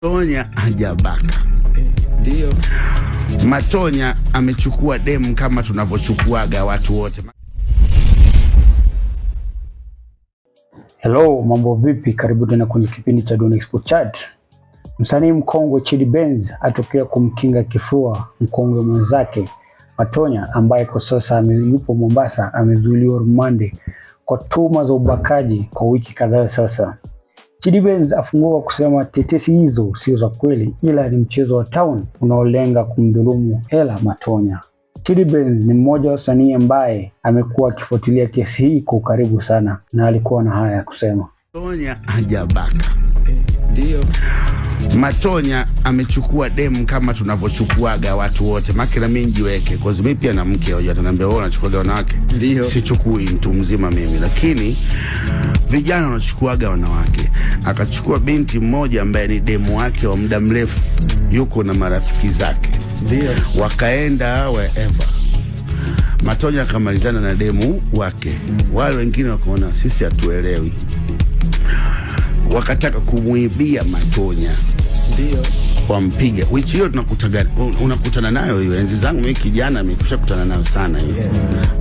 Matonya hajabaka. Ndio. Matonya amechukua demu kama tunavyochukuaga watu wote. Hello, mambo vipi? Karibu tena kwenye kipindi cha Don Expo Chat. Msanii mkongwe Chidi Benz atokea kumkinga kifua mkongwe mwenzake Matonya ambaye kwa sasa yupo Mombasa, amezuiliwa rumande kwa tuhuma za ubakaji kwa wiki kadhaa sasa. Chidi Benz afungua kusema tetesi hizo sio za kweli, ila ni mchezo wa town unaolenga kumdhulumu hela Matonya. Chidi Benz ni mmoja wa wasanii ambaye amekuwa akifuatilia kesi hii kwa karibu sana na alikuwa na haya ya kusema. Matonya hajabaka. Ndio. Matonya amechukua demu kama tunavyochukuaga watu wote. Makina mimi njiweke kwa sababu mimi pia na mke hoja ataniambia wewe unachukua wanawake. Ndio. Sichukui mtu mzima mimi, lakini vijana wanachukuaga wanawake. Akachukua binti mmoja ambaye ni demu wake wa muda mrefu, yuko na marafiki zake. Ndio. Wakaenda wherever. Matonya akamalizana na demu wake. Wale wengine wakaona sisi hatuelewi, wakataka kumuibia Matonya. Ndio. Wampiga. Which hiyo unakutana nayo hiyo. Enzi zangu mimi kijana nimekwisha kutana nayo sana hiyo.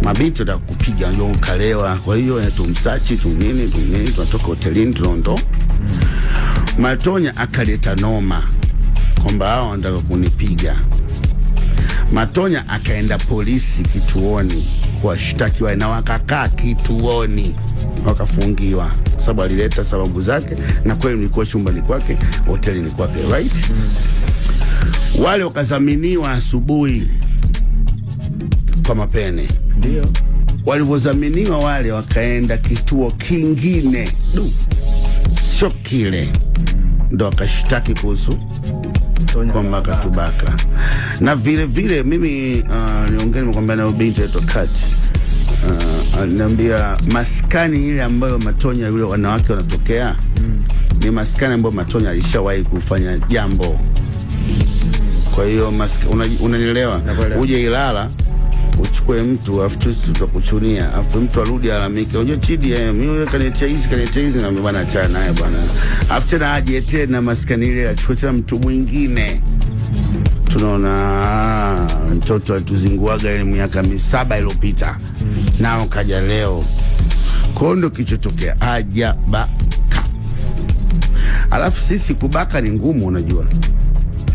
Mabinti watakupiga ndio ukalewa. Kwa hiyo tumsachi tunini tunatoka hotelini tunaondoka. Matonya akaleta noma kwamba hao wanataka kunipiga. Matonya akaenda polisi kituoni kuwashtakiwa na wakakaa kituoni wakafungiwa kwa sababu alileta sababu zake, na kweli nilikuwa chumbani kwake, hoteli ni kwake, right? Wale wakazaminiwa asubuhi kwa mapene. Ndio. Walivyozaminiwa wale wakaenda kituo kingine, sio kile, ndo akashtaki kuhusu kwamba katubaka. Na vile vile mimi niongea nimekwambia na binti yetu Kati, aliniambia maskani ile ambayo Matonya yule wanawake wanatokea ni maskani ambayo Matonya alishawahi kufanya jambo. Kwa hiyo unanielewa, uje Ilala uchukue mtu afu tutakuchunia afu mtu arudi alamike, unajua Chidi mimi kaniletea hizi na bwana achana naye bwana, afu tena aje tena maskani ile achukue tena mtu mwingine. Tunaona mtoto atuzinguaga ile miaka 7 iliyopita, nao kaja leo kondo kichotokea hajabaka. Alafu sisi kubaka ni ngumu unajua,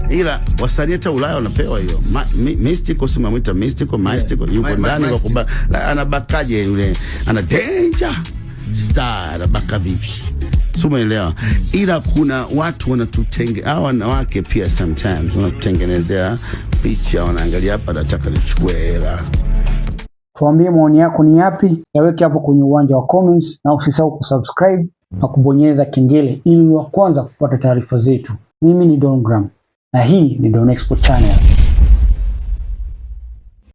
ila wasanii hata Ulaya wanapewa hiyo mystical, simamwita mystical yuko ndani kwa kubaka. Anabakaje yule? Ana danger star, anabaka vipi? Sumeelewa. Ila kuna watu wanatutenge, hao wanawake pia sometimes wanatutengenezea picha, wanaangalia hapa nataka nichukue hela. Tuambie maoni yako ni yapi, yaweke hapo kwenye uwanja wa comments, na usisahau kusubscribe na kubonyeza kengele ili wa kwanza kupata taarifa zetu. Mimi ni Don Gram na hii ni Don Expo Channel.